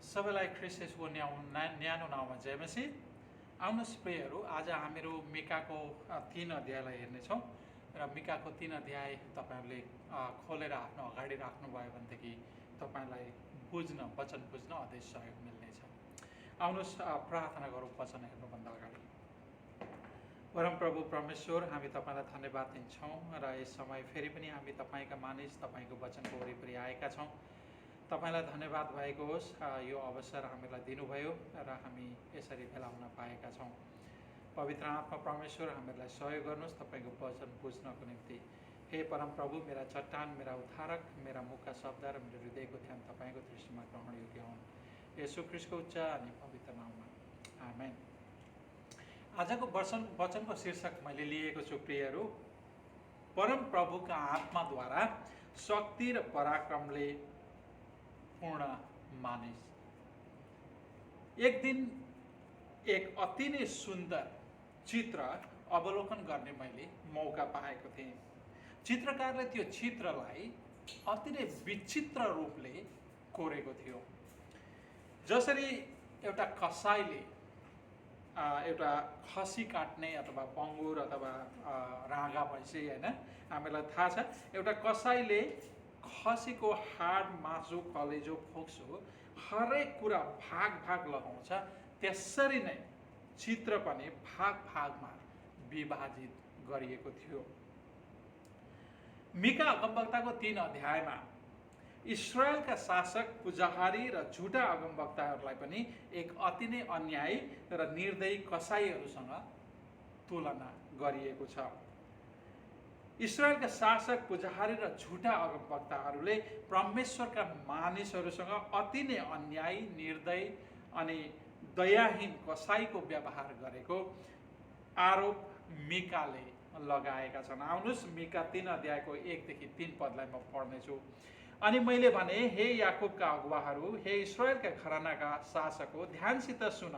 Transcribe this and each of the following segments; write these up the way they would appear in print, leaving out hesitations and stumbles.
सबैलाई ख्रिस्ट येशूको न्यानो नाउँमा जय मसीह। आउनुहोस् प्रियहरू, आज हामीहरू मिकाको 3 अध्यायलाई हेर्नेछौँ र मिकाको 3 अध्याय तपाईँहरूले खोलेर आफ्नो अगाडि राख्नुभयो भनेदेखि तपाईँलाई वचन बुझ्न अझै सहयोग मिल्नेछ। आउनुहोस् प्रार्थना गरौँ वचन हेर्नुभन्दा अगाडि। परमप्रभु परमेश्वर, हामी तपाईँलाई धन्यवाद दिन्छौँ र यस समय फेरि पनि हामी तपाईँका मानिस तपाईँको वचनको वरिपरि आएका छौँ। तपाईलाई धन्यवाद भएको होस्, यो अवसर हामीलाई दिनुभयो र हामी यसरी भेला हुन पाएका छौँ। पवित्र आत्मा परमेश्वर, हामीलाई सहयोग गर्नुहोस् तपाईँको वचन बुझ्नको निम्ति। हे परमप्रभु, मेरा चट्टान, मेरा उद्धारक, मेरा मुखका शब्द र मेरो हृदयको ध्यान तपाईँको दृष्टिमा ग्रहण योग्य हुन्। येशू ख्रिस्टको उच्च अनि पवित्र नाममा आमेन। आजको वचनको शीर्षक मैले लिएको छु प्रियहरू, परमप्रभुका आत्माद्वारा शक्ति र पराक्रमले पूर्ण मानिस। एक दिन एक अति नै सुन्दर चित्र अवलोकन गर्ने मैले मौका पाएको थिएँ। चित्रकारले त्यो चित्रलाई अति नै विचित्र रूपले कोरेको थियो। जसरी एउटा कसाईले एउटा खसी काट्ने अथवा बङ्गुर अथवा राँगा भैँसी, होइन, हामीलाई थाहा छ, एउटा कसाईले खसीको हाड, मासु, कलेजो, फोक्सो हरेक कुरा भाग भाग लगाउँछ, त्यसरी नै चित्र पनि भाग भागमा विभाजित गरिएको थियो। मिका अगमवक्ताको 3 अध्यायमा इस्राएलका शासक, पुजाहारी र झुटा अगमवक्ताहरूलाई पनि एक अति नै अन्यायी र निर्दयी कसाईहरूसँग तुलना गरिएको छ। इस्राएलका शासक, पुजाहारी र झुटा अगमवक्ताहरूले परमेश्वरका मानिसहरूसँग अति नै अन्यायी, निर्दयी अनि दयाहीन कसाईको व्यवहार गरेको आरोप मिकाले लगाएका छन्। आउनुहोस् मिका 3 अध्यायको 1 देखि 3 पदलाई म पढ्नेछु। अनि मैले भने, हे याकुबका अगुवाहरू, हे इस्राएलका घरानाका शासकको, ध्यानसित सुन।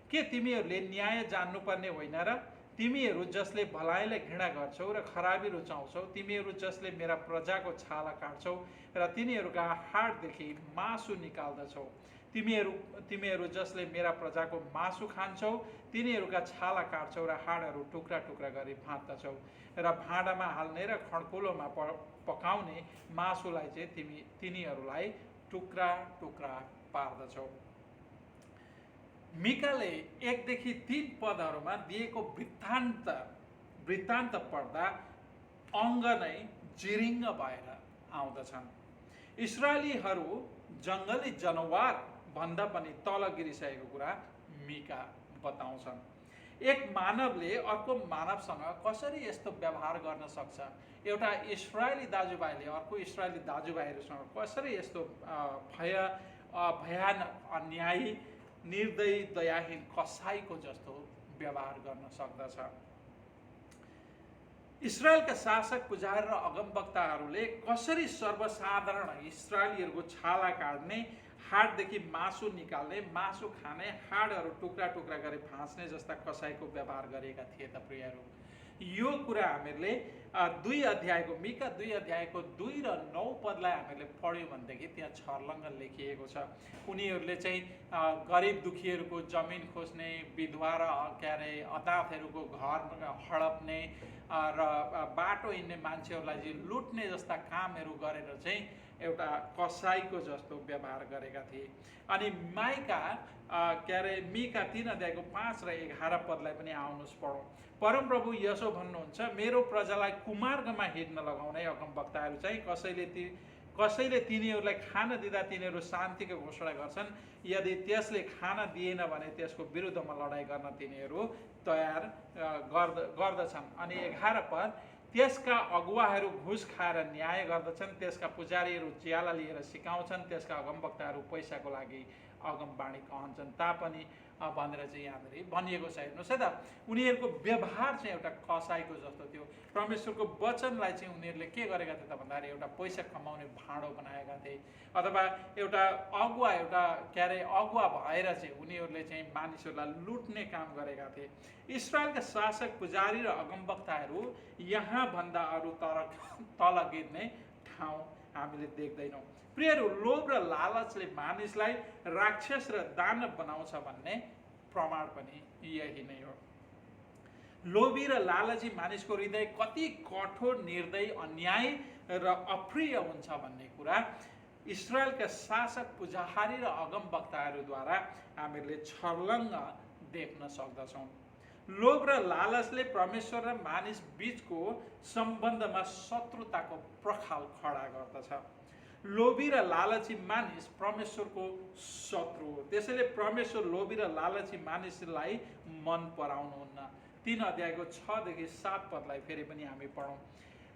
के तिमीहरूले न्याय जान्नुपर्ने होइन र? तिमीहरू जसले भलाइलाई घृणा गर्छौ र खराबी रुचाउँछौ, तिमीहरू जसले मेरा प्रजाको छाला काट्छौ र तिनीहरूका हाडदेखि मासु निकाल्दछौ, तिमीहरू जसले मेरा प्रजाको मासु खान्छौ, तिनीहरूका छाला काट्छौ र हाडहरू टुक्रा टुक्रा गरी भाँच्दछौ र भाँडामा हाल्ने र खड्कुलोमा पकाउने मासुलाई चाहिँ तिनीहरूलाई टुक्रा टुक्रा पार्दछौ। मिकाले 1 देखि 3 पदहरूमा दिएको वृत्तान्त पढ्दा अङ्ग नै जिरिङ्ग भएर आउँदछन्। इस्राएलीहरू जङ्गली जनावर भन्दा पनि तल गिरिसकेको कुरा मिका बताउँछन्। एक मानवले अर्को मानवसँग कसरी यस्तो व्यवहार गर्न सक्छ? एउटा इस्राएली दाजुभाइले अर्को इस्राएली दाजुभाइहरूसँग कसरी यस्तो भयानक, अन्यायी, निर्दयी, दयाहीन कसाईको जस्तो व्यवहार गर्न सक्दछ? इस्राएलका शासक, पुजारी र अगमवक्ताहरूले कसरी सर्वसाधारण इस्राएलीहरूको छाला काट्ने, हाडदेखि मासु निकाल्ने, मासु खाने, हाडहरू टुक्रा टुक्रा गरी भाँच्ने जस्ता कसाईको व्यवहार गरेका थिए त प्रियहरू? यो कुरा हामीहरूले मिका 2 अध्यायको 2 र 9 पदलाई हामीहरूले पढ्यौँ भनेदेखि त्यहाँ छर्लङ्ग लेखिएको छ। उनीहरूले चाहिँ गरिब दुखीहरूको जमिन खोज्ने, विधवा र अनाथहरूको घर हडप्ने र बाटो हिँड्ने मान्छेहरूलाई चाहिँ लुट्ने जस्ता कामहरू गरेर चाहिँ एउटा कसाईको जस्तो व्यवहार गरेका थिए। अनि मिका 3 अध्यायको 5 र 11 पदलाई पनि आउनुहोस् पढौँ। परमप्रभु यसो भन्नुहुन्छ, मेरो प्रजालाई कुमार्गमा हिँड्न लगाउने अगमवक्ताहरू चाहिँ कसैले तिनीहरूलाई खान दिँदा तिनीहरू शान्तिको घोषणा गर्छन्, यदि त्यसले खान दिएन भने त्यसको विरुद्धमा लडाइँ गर्न तिनीहरू तयार गर्दछन्। अनि 11 पद, त्यसका अगुवाहरू घुस खाएर न्याय गर्दछन्, त्यसका पुजारीहरू ज्याला लिएर सिकाउँछन्, त्यसका अगमवक्ताहरू पैसाको लागि अगमवाणी कहन्छन् तापनि भनेर चाहिँ यहाँनिर भनिएको छ। हेर्नुहोस् है त, उनीहरूको व्यवहार चाहिँ एउटा कसाईको जस्तो थियो। परमेश्वरको वचनलाई चाहिँ उनीहरूले के गरेका थिए त भन्दाखेरि एउटा पैसा कमाउने भाँडो बनाएका थिए, अथवा एउटा अगुवा भएर चाहिँ उनीहरूले चाहिँ मानिसहरूलाई लुट्ने काम गरेका थिए। इस्राएलका शासक, पुजारी र अगमवक्ताहरू यहाँभन्दा अरू तल गिर्ने ठाउँ हामीले देख्दैनौँ। प्रियहरू, लोभ र लालचले मानिसलाई राक्षस र दानव बनाउँछ भन्ने प्रमाण पनि यही नै हो। लोभी र लालची मानिसको हृदय कति कठोर, निर्दयी, अन्याय र अप्रिय हुन्छ भन्ने कुरा इस्रायलका शासक, पुजारी र अगमवक्ताहरूद्वारा हामीले छर्लङ्ग देख्न सक्दछौँ। लोभ र लालचले परमेश्वर र मानिस बीचको सम्बन्धमा शत्रुताको प्रखाल खडा गर्दछ। लोभी र लालची मानिस परमेश्वरको शत्रु हो। त्यसैले परमेश्वर लोभी र लालची मानिसलाई मन पराउनुहुन्न। 3 अध्यायको 6 देखि 7 पदलाई फेरि पनि हामी पढौँ।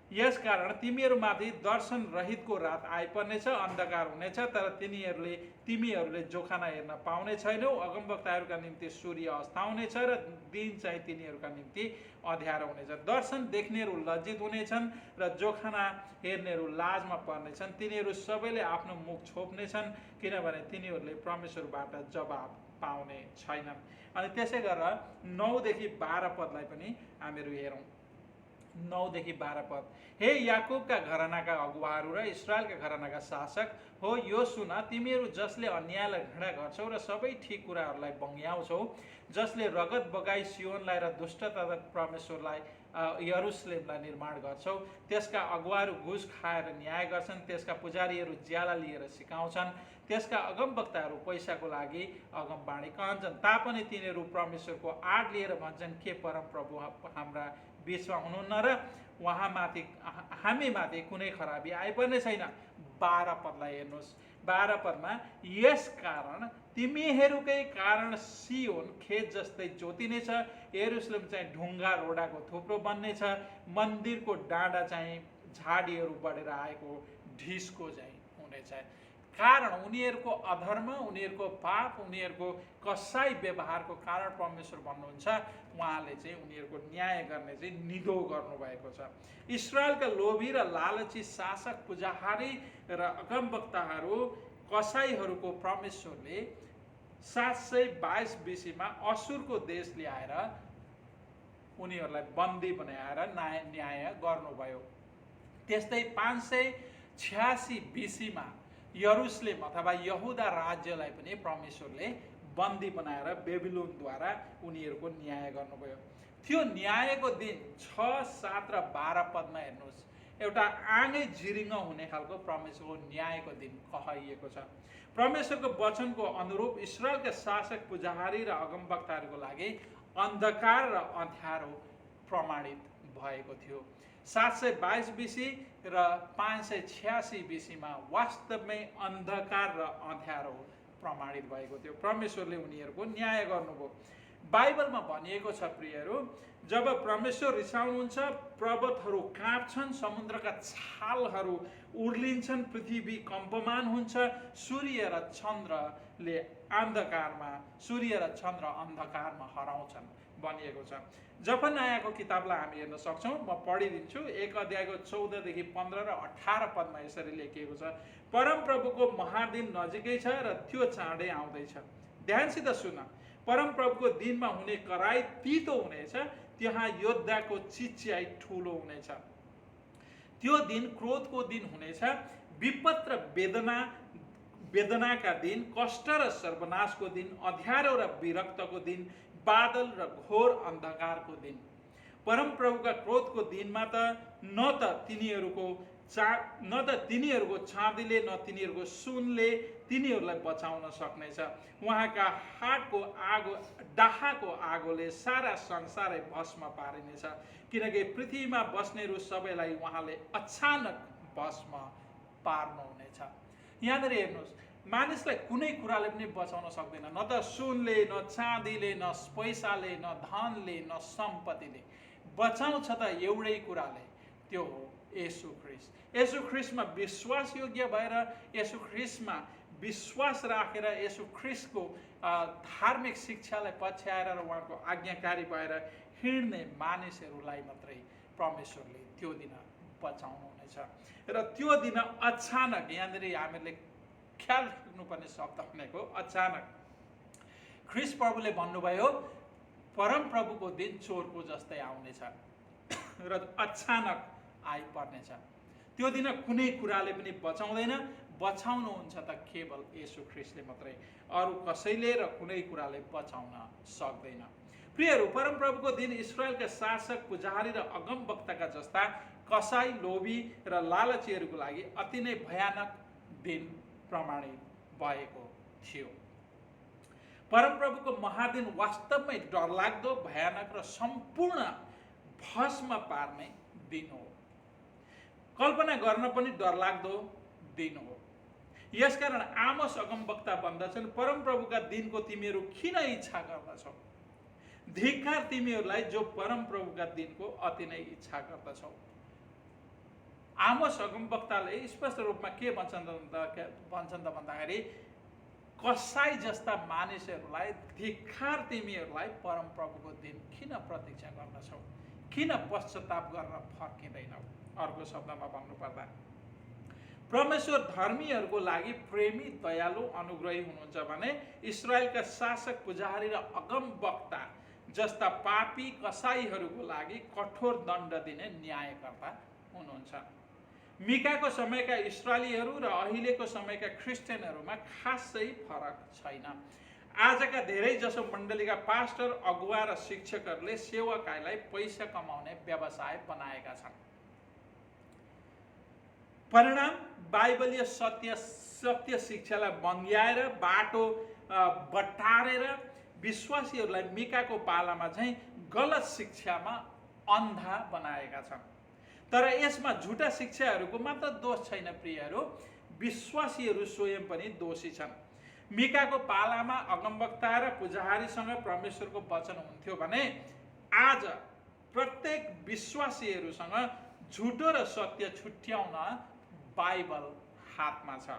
यसकारण तिमीहरूमाथि दर्शन रहितको रात आइपर्नेछ, अन्धकार हुनेछ, तर तिमीहरूले जोखाना हेर्न पाउने छैनौ। अगमवक्ताहरूका निम्ति सूर्य अस्ताउनेछ र दिन चाहिँ तिनीहरूका निम्ति अँध्यारो हुनेछ। दर्शन देख्नेहरू लज्जित हुनेछन् र जोखाना हेर्नेहरू लाजमा पर्नेछन्। तिनीहरू सबैले आफ्नो मुख छोप्नेछन्, किनभने तिनीहरूले परमेश्वरबाट जवाब पाउने छैनन्। अनि त्यसै गरेर 9 देखि 12 पदलाई पनि हामीहरू हेरौँ। 9 देखि 12 पद। हे याकुबका घरानाका अगुवाहरू र इस्रायलका घरानाका शासक हो, यो सुन, तिमीहरू जसले अन्यायलाई घृणा गर्छौ र सबै ठिक कुराहरूलाई बङ्ग्याउँछौ, जसले रगत बगाई सियोनलाई र दुष्टता परमेश्वरलाई यरुसलेमलाई निर्माण गर्छौ, त्यसका अगुवाहरू घुस खाएर न्याय गर्छन्, त्यसका पुजारीहरू ज्याला लिएर सिकाउँछन्, त्यसका अगमवक्ताहरू पैसाको लागि अगमवाणी कहन्छन्, तापनि तिनीहरू परमेश्वरको आड लिएर भन्छन्, के परमप्रभु हाम्रा बीचमा हुनुहुन्न र हामी माथि कुनै खराबी आइपर्ने छैन। 12 पदलाई हेर्नुहोस्। 12 पदमा, यस कारण तिमीहरूकै कारण सियोन खेत जस्तै जोतिनेछ, यरुसलेम चाहिँ ढुङ्गा रोडाको थुप्रो बन्नेछ, मन्दिरको डाँडा चाहिँ झाडीहरू बढेर आएको ढिस्को चाहिँ हुनेछ। कारण उनीहरूको अधर्म, उनीहरूको पाप, उनीहरूको कसाई व्यवहारको कारण परमेश्वर भन्नुहुन्छ उहाँले चाहिँ उनीहरूको न्याय गर्ने चाहिँ निधो गर्नुभएको छ। इस्रायलका लोभी र लालची शासक, पुजारी र अगमवक्ताहरू, कसाईहरूको परमेश्वरले 722 BC-मा असुरको देश ल्याएर उनीहरूलाई बन्दी बनाएर न्याय गर्नुभयो। त्यस्तै 586 BC-मा यरुसलेम अथवा यहुदा राज्यलाई पनि परमेश्वरले बन्दी बनाएर बेबिलोनद्वारा उनीहरूको न्याय गर्नुभयो। त्यो न्यायको दिन 6, 7 र 12 पदमा हेर्नुहोस्, एउटा आँगै जिरिङ हुने खालको परमेश्वरको न्यायको दिन कहिएको छ। परमेश्वरको वचनको अनुरूप इस्रायलका शासक, पुजारी र अगमवक्ताहरूको लागि अन्धकार र अँध्यारो प्रमाणित भएको थियो। 722 BC र 586 BC-मा वास्तवमै अन्धकार र अँध्यारो प्रमाणित भएको थियो। परमेश्वरले उनीहरूको न्याय गर्नुभयो। बाइबलमा भनिएको छ, प्रियहरू, जब परमेश्वर रिसाउनुहुन्छ, पर्वतहरू काँप्छन्, समुद्रका छालहरू उर्लिन्छन्, पृथ्वी कम्पमान हुन्छ, सूर्य र चन्द्र अन्धकारमा हराउँछन् भनिएको छ। जफन्याहको किताबलाई हामी हेर्न सक्छौँ। म पढिदिन्छु। 1 अध्यायको 14 देखि 15 र 18 पदमा यसरी लेखिएको छ, परमप्रभुको महादिन नजिकै छ र त्यो चाँडै आउँदैछ। ध्यानसित सुन, परमप्रभुको दिनमा हुने कराई तितो हुनेछ, त्यहाँ योद्धाको चिच्याइ ठुलो हुनेछ। त्यो दिन क्रोधको दिन हुनेछ, विपद र वेदनाका दिन, कष्ट र सर्वनाशको दिन, अँध्यारो र विरक्तको दिन, बादल र घोर अन्धकारको दिन। परमप्रभुका क्रोधको दिनमा न त तिनीहरूको चाँदीले न तिनीहरूको सुनले तिनीहरूलाई बचाउन सक्नेछ। उहाँका डाहाको आगोले सारा संसारै भस्म पारिनेछ, किनकि पृथ्वीमा बस्नेहरू सबैलाई उहाँले अचानक भस्म पार्नुहुनेछ। यहाँनिर हेर्नुहोस्, मानिसलाई कुनै कुराले पनि बचाउन सक्दैन, न त सुनले, न चाँदीले, न पैसाले, न धनले, न सम्पत्तिले। बचाउँछ त एउटै कुराले, त्यो हो येशू ख्रीष्ट। येशू ख्रीष्टमा विश्वास योग्य भएर, येशू ख्रीष्टमा विश्वास राखेर, येशू ख्रीष्टको धार्मिक शिक्षालाई पछ्याएर र उहाँको आज्ञाकारी भएर हिँड्ने मानिसहरूलाई मात्रै परमेश्वरले त्यो दिन बचाउनुहुनेछ। र त्यो दिन अचानक, यहाँनिर हामीले ख्याल राख्नुपर्ने शब्द भनेको अचानक। ख्रीष्ट प्रभुले भन्नुभयो, परमप्रभुको दिन चोरको जस्तै आउनेछ र अचानक आइपर्नेछ। त्यो दिन कुनै कुराले पनि बचाउँदैन। बचाउनुहुन्छ त केवल येशू ख्रीष्टले मात्रै, अरू कसैले र कुनै कुराले बचाउन सक्दैन। प्रियहरू, परमप्रभुको दिन इस्राएलका शासक, पुजारी र अगमवक्ताका जस्ता कसाई, लोभी र लालचीहरूको लागि अति नै भयानक दिन प्रमाणित भएको थियो। परमप्रभुको महादिन वास्तवमै डरलाग्दो, भयानक र सम्पूर्ण भस्म पार्ने दिन हो। कल्पना गर्न पनि डरलाग्दो दिन हो। यसकारण आमोस अगमवक्ता भन्दछन्, परमप्रभुका दिनको तिमीहरू किन इच्छा गर्दछौ? धिक्कार तिमीहरूलाई जो परमप्रभुका दिनको अति नै इच्छा गर्दछौ। आमोस अगमवक्ताले स्पष्ट रूपमा के भन्छन् त भन्दाखेरि, कसाई जस्ता मानिसहरूलाई, धिक्कार तिमीहरूलाई, परमप्रभुको दिन किन प्रतीक्षा गर्दछौ? किन पश्चाताप गर्न फर्किँदैनौ? अर्को शब्दमा भन्नुपर्दा परमेश्वर धर्मीहरूको लागि प्रेमी, दयालु, अनुग्रही हुनुहुन्छ भने इस्राएलका शासक, पुजारी र अगमवक्ता जस्ता पापी कसाईहरूको लागि कठोर दण्ड दिने न्यायकर्ता हुनुहुन्छ। मिकाको समयका इस्राएलीहरू र अहिलेको समयका क्रिस्चियनहरूमा खासै फरक छैन। आजका धेरै जसो मण्डलीका पास्टर, अगुवा र शिक्षकहरूले सेवकाईलाई पैसा कमाउने व्यवसाय बनाएका छन्। परिणाम, बाइबलीय सत्य शिक्षालाई बङ्ग्याएर, बाटो बटारेर विश्वासीहरूलाई मिकाको पालामा चाहिँ गलत शिक्षामा अन्धा बनाएका छन्। तर यसमा झुटा शिक्षाहरूको मात्र दोष छैन प्रियहरू, विश्वासीहरू स्वयं पनि दोषी छन्। मिकाको पालामा अगमवक्ता र पुजारीसँग परमेश्वरको वचन हुन्थ्यो भने आज प्रत्येक विश्वासीहरूसँग झुटो र सत्य छुट्याउन बाइबल हातमा छ।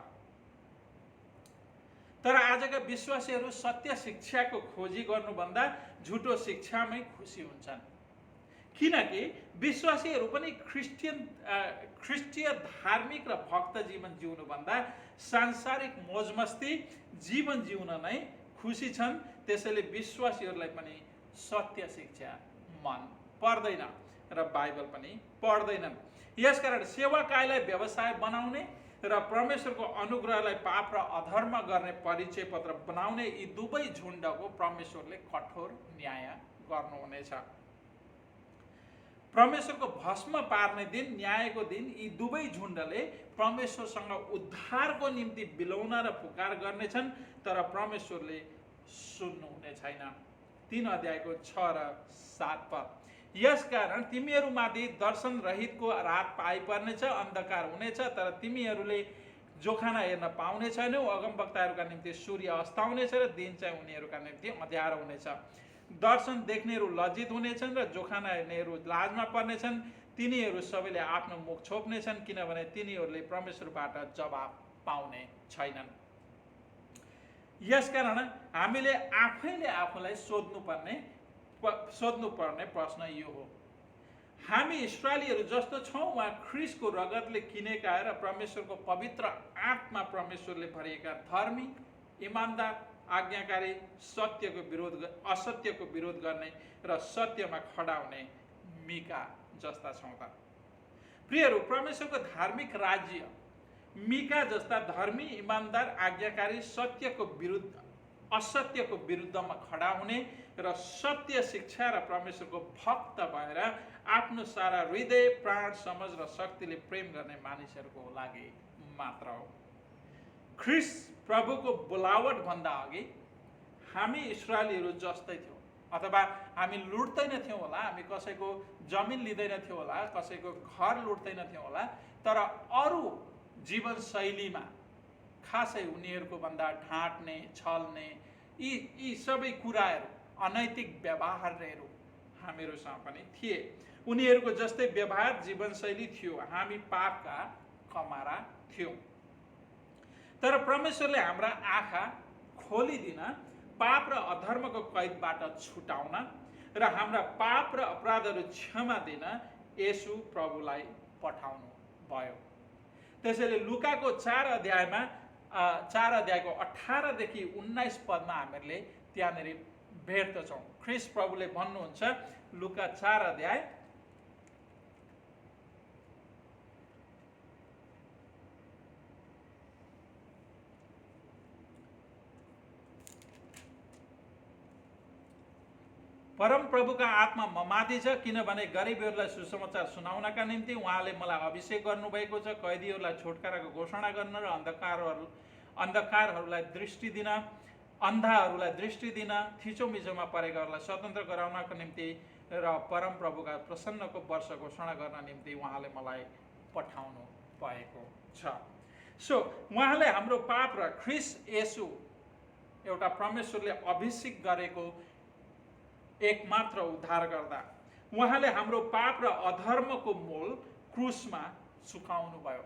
तर आजका विश्वासीहरू सत्य शिक्षाको खोजी गर्नुभन्दा झुटो शिक्षामै खुसी हुन्छन्, किनकि विश्वासीहरू पनि ख्रिस्टीय धार्मिक र भक्त जीवन जिउनुभन्दा सांसारिक मौजमस्ती जीवन जिउन नै खुसी छन्। त्यसैले विश्वासीहरूलाई पनि सत्य शिक्षा मन पर्दैन र बाइबल पनि पढ्दैनन्। यसकारण सेवाकाईलाई व्यवसाय बनाउने र परमेश्वरको अनुग्रहलाई पाप र अधर्म गर्ने परिचय पत्र बनाउने यी दुवै झुण्डको परमेश्वरले कठोर न्याय गर्नुहुनेछ। परमेश्वरको भस्म पार्ने दिन, न्यायको दिन, यी दुवै झुण्डले परमेश्वरसँग उद्धारको निम्ति बिलौन र पुकार गर्नेछन्, तर परमेश्वरले सुन्नुहुने छैन। 3 अध्यायको 6 र 7 पद। यसकारण तिमीहरूमाथि दर्शन रहितको रात आइपर्नेछ, अन्धकार हुनेछ, तर तिमीहरूले जोखाना हेर्न पाउने छैनौ। अगमवक्ताहरूका निम्ति सूर्य अस्ताउनेछ र दिन चाहिँ उनीहरूका निम्ति अँध्यारो हुनेछ। दर्शन देख्नेहरू लज्जित हुनेछन् र जोखाना हेर्नेहरू लाजमा पर्नेछन्। तिनीहरू सबैले आफ्नो मुख छोप्नेछन्, किनभने तिनीहरूले परमेश्वरबाट जवाब पाउने छैनन्। यसकारण हामीले आफैले आफूलाई सोध्नुपर्ने प्रश्न यो हो, हामी इस्राएलीहरू जस्तो छौँ वा ख्रीष्टको रगतले किनेका र परमेश्वरको पवित्र आत्मा परमेश्वरले भरिएका धर्मी, इमानदार, आज्ञाकारी, असत्यको विरोध गर्ने र सत्यमा खडा हुने मिका जस्ता छौँ त? प्रियहरू, परमेश्वरको धार्मिक राज्य मिका जस्ता धर्मी, इमानदार, आज्ञाकारी, असत्यको विरुद्धमा खडा हुने र सत्य शिक्षा र परमेश्वरको भक्त भएर आफ्नो सारा हृदय, प्राण, समझ र शक्तिले प्रेम गर्ने मानिसहरूको लागि मात्र हो। ख्रीष्ट प्रभुको बोलावट भन्दा अघि हामी इस्राएलीहरू जस्तै थियौँ, अथवा हामी लुट्दैन थियौँ होला, हामी कसैको जमिन लिँदैन थियौँ होला, कसैको घर लुट्दैन थियौँ होला, तर अरू जीवनशैलीमा खासै उनीहरूको भन्दा ढाँट्ने, छल्ने यी सबै कुराहरू, अनैतिक व्यवहारहरू हामीहरूसँग पनि थिए। उनीहरूको जस्तै व्यवहार, जीवनशैली थियो। हामी पापका कमारा थियौँ। तर परमेश्वरले हाम्रा आँखा खोलिदिन, पाप र अधर्मको कैदबाट छुटाउन र हाम्रा पाप र अपराधहरू क्षमा दिन येशू प्रभुलाई पठाउनु भयो। त्यसैले लुकाको 4 अध्यायको 18 देखि 19 पदमा हामीहरूले त्यहाँनिर भेट्दछौँ। ख्रीष्ट प्रभुले भन्नुहुन्छ, लुका 4 अध्याय परमप्रभुका आत्मा ममाथि छ, किनभने गरिबहरूलाई सुसमाचार सुनाउनका निम्ति उहाँले मलाई अभिषेक गर्नुभएको छ, कैदीहरूलाई छुटकाराको घोषणा गर्न र अन्धकारहरूलाई दृष्टि दिन, अन्धाहरूलाई दृष्टि दिन, थिचोमिचोमा परेकाहरूलाई स्वतन्त्र गराउनको निम्ति र परमप्रभुका प्रसन्नको वर्ष घोषणा गर्न निम्ति उहाँले मलाई पठाउनु भएको छ। सो उहाँले हाम्रो पाप र ख्रिस्ट येशू एउटा परमेश्वरले अभिषेक गरेको एकमात्र उद्धारकर्ता, उहाँले हाम्रो पाप र अधर्मको मोल क्रुसमा चुकाउनु भयो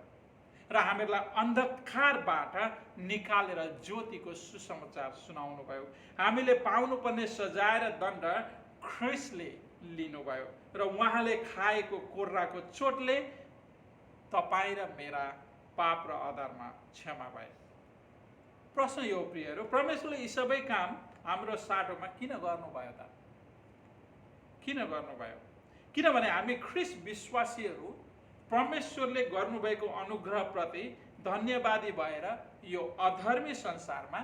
र हामीलाई अन्धकारबाट निकालेर ज्योतिको सुसमाचार सुनाउनु भयो। हामीले पाउनुपर्ने सजाय र दण्ड ख्रिस्टले लिनुभयो र उहाँले खाएको कोर्राको चोटले तपाईँ र मेरा पाप र अधर्म क्षमा भए। प्रश्न यो प्रियहरू, परमेश्वरले यी सबै काम हाम्रो साटोमा किन गर्नुभयो त? किन गर्नुभयो? किनभने हामी ख्रिस्ट विश्वासीहरू परमेश्वरले गर्नुभएको अनुग्रहप्रति धन्यवादी भएर यो अधर्मी संसारमा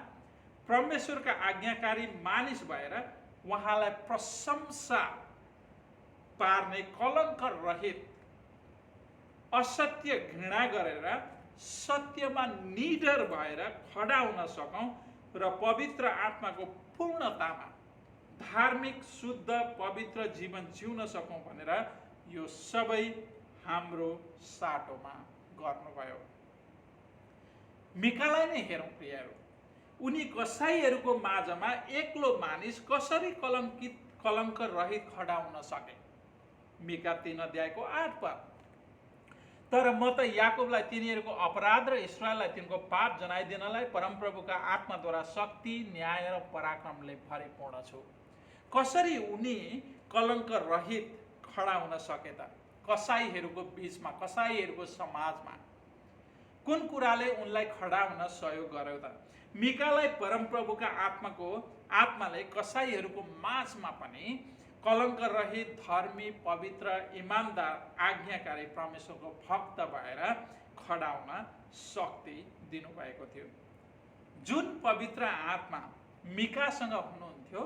परमेश्वरका आज्ञाकारी मानिस भएर उहाँलाई प्रशंसा पार्ने कलङ्क रहित असत्य घृणा गरेर सत्यमा निडर भएर खडा हुन सकौँ र पवित्र आत्माको पूर्णतामा धार्मिक शुद्ध पवित्र जीवन जिउन सकौँ भनेर यो सबै हाम्रो साटोमा गर्नुभयो। मिकालाई नै हेरौँ प्रियहरू, उनी कसाईहरूको माझमा एक्लो मानिस कसरी कलङ्क रहित खडा हुन सके? मिका 3 अध्यायको 8 पद। तर म त याकोबलाई तिनीहरूको अपराध र इस्राएललाई तिनको पाप जनाइदिनलाई परमप्रभुका आत्माद्वारा शक्ति, न्याय र पराक्रमले भरिपूर्ण छु। कसरी उनी कलङ्क रहित खडा हुन सके त? कसाईहरूको बीचमा, कसाईहरूको समाजमा कुन कुराले उनलाई खडा हुन सहयोग गर्यो त? मिकालाई परमप्रभुका आत्माले कसाईहरूको माझमा पनि कलङ्क रहित, धर्मी, पवित्र, इमानदार, आज्ञाकारी परमेश्वरको भक्त भएर खडा हुन शक्ति दिनुभएको थियो। जुन पवित्र आत्मा मिकासँग हुनुहुन्थ्यो,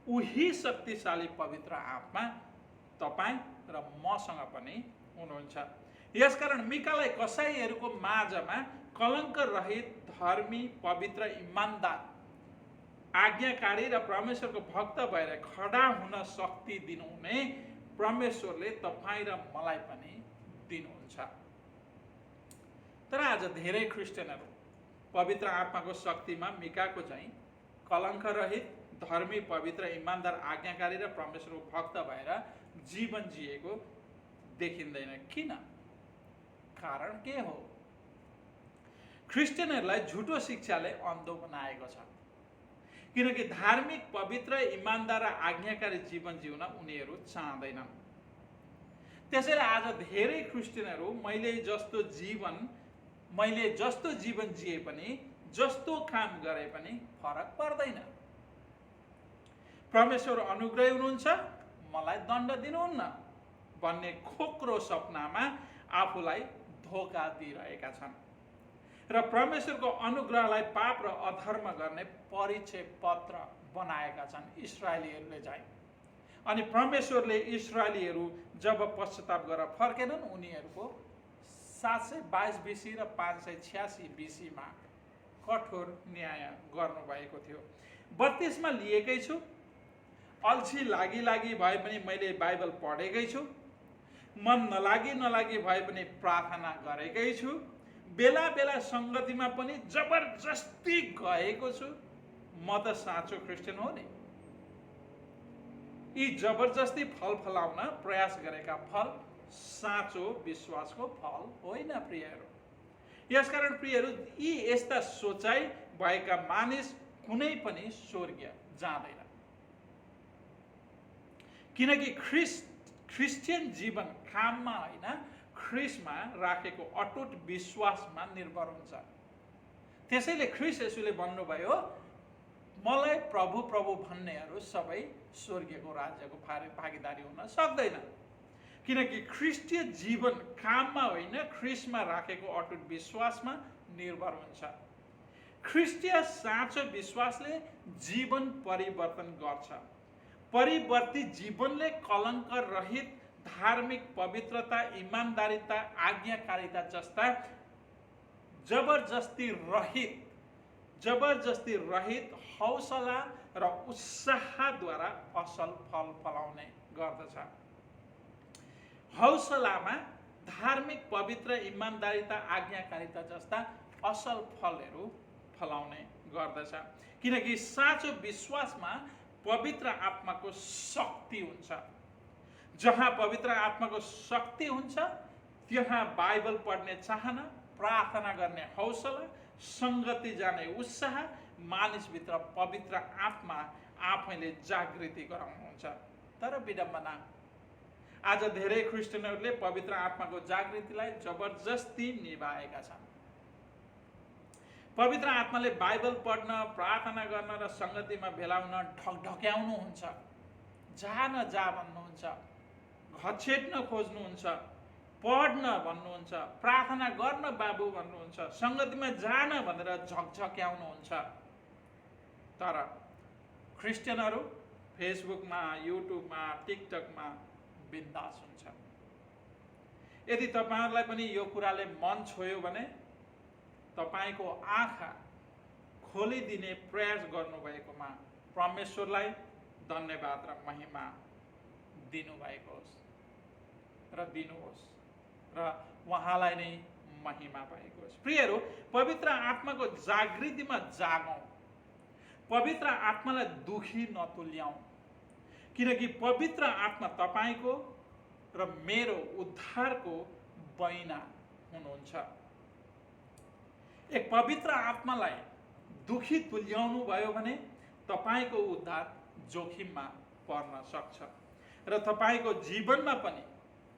उही शक्तिशाली पवित्र आत्मा तपाईँ र मसँग पनि हुनुहुन्छ। यसकारण मिकालाई कसाईहरूको माझमा कलङ्क रहित, धर्मी, पवित्र, इमानदार, आज्ञाकारी र परमेश्वरको भक्त भएर खडा हुन शक्ति दिनुहुने परमेश्वरले तपाईँ र मलाई पनि दिनुहुन्छ। तर आज धेरै क्रिस्चियनहरू पवित्र आत्माको शक्तिमा मिकाको चाहिँ कलङ्क रहित, धर्मी, पवित्र, इमानदार, आज्ञाकारी र परमेश्वरको भक्त भएर जीवन जिएको देखिँदैन। किन? कारण के हो? क्रिस्चियनहरूलाई झुटो शिक्षाले अन्धो बनाएको छ। किनकि धार्मिक, पवित्र, इमानदार र आज्ञाकारी जीवन जिउन उनीहरू चाहँदैनन्। त्यसैले आज धेरै क्रिस्चियनहरू मैले जस्तो जीवन जिए पनि, जस्तो काम गरे पनि फरक पर्दैन। परमेश्वर अनुग्रही हुनुहुन्छ, मलाई दण्ड दिनुहुन्न भन्ने खोक्रो सपनामा आफूलाई धोका दिइरहेका छन् र परमेश्वरको अनुग्रहलाई पाप र अधर्म गर्ने परिचय पत्र बनाएका छन् इस्राएलीहरूले चाहिँ। अनि परमेश्वरले इस्राएलीहरू जब पश्चाताप गरेर फर्केनन्, उनीहरूको 722 BC र 586 BC मा कठोर न्याय गर्नुभएको थियो। 32 मा लिएकै छु, अल्छी लागि भए पनि मैले बाइबल पढेकै छु, मन नलागी भए पनि प्रार्थना गरेकै छु, बेला बेला सङ्गतिमा पनि जबरजस्ती गएको छु, म त साँचो क्रिस्चियन हो नि। यी जबरजस्ती फल फलाउन प्रयास गरेका फल साँचो विश्वासको फल होइन प्रियहरू। यसकारण प्रियहरू, यी यस्ता सोचाइ भएका मानिस कुनै पनि स्वर्गीय जाँदैन। किनकि क्रिस्चियन जीवन काममा होइन, ख्रिस्टमा राखेको अटुट विश्वासमा निर्भर हुन्छ। त्यसैले ख्रिस्ट येशूले भन्नुभयो, मलाई प्रभु प्रभु भन्नेहरू सबै स्वर्गीयको राज्यको भागीदारी हुन सक्दैन। किनकि ख्रिस्टीय जीवन काममा होइन, ख्रिस्टमा राखेको अटुट विश्वासमा निर्भर हुन्छ। ख्रिस्टीय साँचो विश्वासले जीवन परिवर्तन गर्छ। परिवर्तित जीवनले कलङ्क रहित धार्मिक पवित्रता, इमान्दारिता, आज्ञाकारिता जस्ता जबरजस्ती रहित हौसला र उत्साहद्वारा असल फल फलाउने गर्दछ। हौसलामा धार्मिक पवित्र, इमान्दारिता, आज्ञाकारिता जस्ता असल फलहरू फलाउने गर्दछ। किनकि साँचो विश्वासमा पवित्र आत्माको शक्ति हुन्छ। जहाँ पवित्र आत्माको शक्ति हुन्छ त्यहाँ बाइबल पढ्ने चाहना, प्रार्थना गर्ने हौसला, सङ्गति जाने उत्साह, मानिसभित्र पवित्र आत्मा आफैले जागृति गराउनुहुन्छ। तर विडम्बना, आज धेरै क्रिस्चियनहरूले पवित्र आत्माको जागृतिलाई जबरजस्ती निभाएका छन्। पवित्र आत्माले बाइबल पढ्न, प्रार्थना गर्न र सङ्गतिमा भेला हुन ढकढक्याउनुहुन्छ। जा न जा भन्नुहुन्छ, घछेट्न खोज्नुहुन्छ, पढ्न भन्नुहुन्छ, प्रार्थना गर्न बाबु भन्नुहुन्छ, सङ्गतिमा जान भनेर झकझक्याउनुहुन्छ। तर क्रिस्चियनहरू फेसबुकमा, युट्युबमा, टिकटकमा बिन्दास हुन्छ। यदि तपाईँहरूलाई पनि यो कुराले मन छोयो भने तपाईँको आँखा खोलिदिने प्रयास गर्नुभएकोमा परमेश्वरलाई धन्यवाद र महिमा दिनुभएको होस् र दिनुहोस् र उहाँलाई नै महिमा भएको होस्। प्रियहरू, पवित्र आत्माको जागृतिमा जागौँ, पवित्र आत्मालाई दुखी नतुल्याउँ, किनकि पवित्र आत्मा तपाईँको र मेरो उद्धारको बैना हुनुहुन्छ। एक पवित्र आत्मालाई दुखी तुल्याउनु भयो भने तपाईँको उद्धार जोखिममा पर्न सक्छ र तपाईँको जीवनमा पनि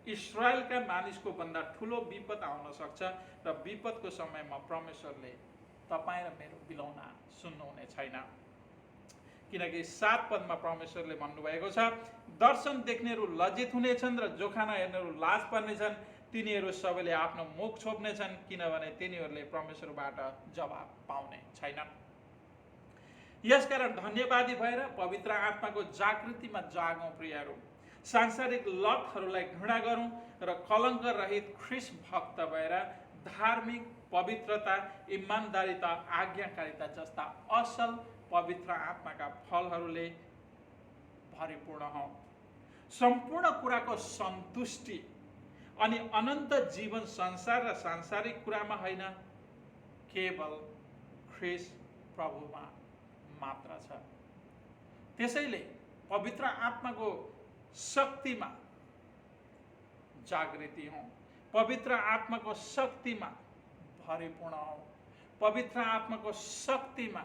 इस्राएलका मानिसको भन्दा ठुलो विपद आउन सक्छ र विपदको समयमा परमेश्वरले तपाईँ र मेरो बिलौना सुन्नुहुने छैन। किनकि 7 पदमा परमेश्वरले भन्नुभएको छ, दर्शन देख्नेहरू लज्जित हुनेछन् र जोखाना हेर्नेहरू लाज पर्नेछन्। तिनीहरू सबैले आफ्नो मुख छोप्नेछन्, किनभने तिनीहरूले परमेश्वरबाट जवाब पाउने छैनन्। यसकारण धन्यवादी भएर पवित्र आत्माको जागृतिमा जागौँ। प्रियहरू, सांसारिक लतहरूलाई घृणा गरौँ र कलङ्क रहित ख्रिस्ट भक्त भएर धार्मिक पवित्रता, इमान्दारिता, आज्ञाकारिता जस्ता असल पवित्र आत्माका फलहरूले भरिपूर्ण हौँ। सम्पूर्ण कुराको सन्तुष्टि अनि अनन्त जीवन संसार र सांसारिक कुरामा होइन, केवल ख्रिस्ट प्रभुमा मात्र छ। त्यसैले पवित्र आत्माको शक्तिमा जागृति हौँ, पवित्र आत्माको शक्तिमा भरिपूर्ण हौँ, पवित्र आत्माको शक्तिमा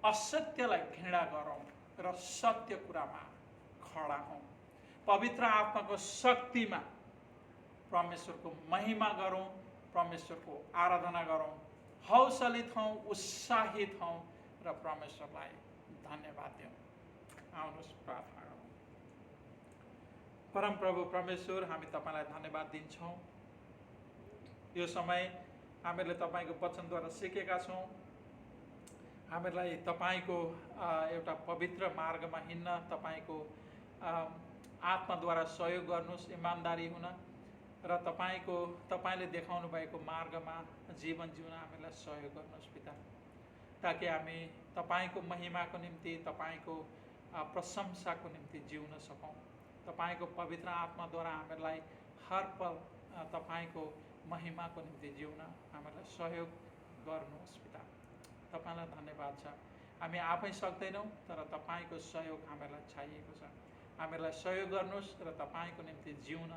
असत्यलाई घृणा गरौँ र सत्य कुरामा खडा हौँ। पवित्र आत्माको शक्तिमा परमेश्वरको महिमा गरौँ, परमेश्वरको आराधना गरौँ, हौसलित हौँ, उत्साहित हौँ र परमेश्वरलाई धन्यवाद दिउँ। आउनुहोस् प्रार्थना गरौँ। परमप्रभु परमेश्वर, हामी तपाईँलाई धन्यवाद दिन्छौँ। यो समय हामीहरूले तपाईँको वचनद्वारा सिकेका छौँ। हामीलाई तपाईँको एउटा पवित्र मार्गमा हिँड्न तपाईँको आत्माद्वारा सहयोग गर्नुहोस्, इमान्दारी हुन र तपाईँले देखाउनु भएको मार्गमा जीवन जिउन हामीलाई सहयोग गर्नुहोस् पिता, ताकि हामी तपाईँको महिमाको निम्ति, तपाईँको प्रशंसाको निम्ति जिउन सकौँ। तपाईँको पवित्र आत्माद्वारा हामीलाई हर पल तपाईँको महिमाको निम्ति जिउन हामीलाई सहयोग गर्नुहोस् पिता। तपाईँलाई धन्यवाद छ। हामी आफै सक्दैनौँ, तर तपाईँको सहयोग हामीलाई चाहिएको छ। हामीलाई सहयोग गर्नुहोस् र तपाईँको निम्ति जिउन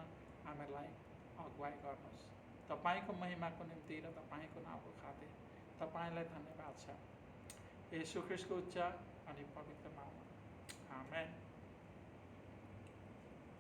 हामीलाई अगुवाई गर्नुहोस्। तपाईँको महिमाको निम्ति र तपाईँको नामको खातिर तपाईँलाई धन्यवाद छ। येशू ख्रिस्टको उच्च अनि पवित्र नाममा आमेन।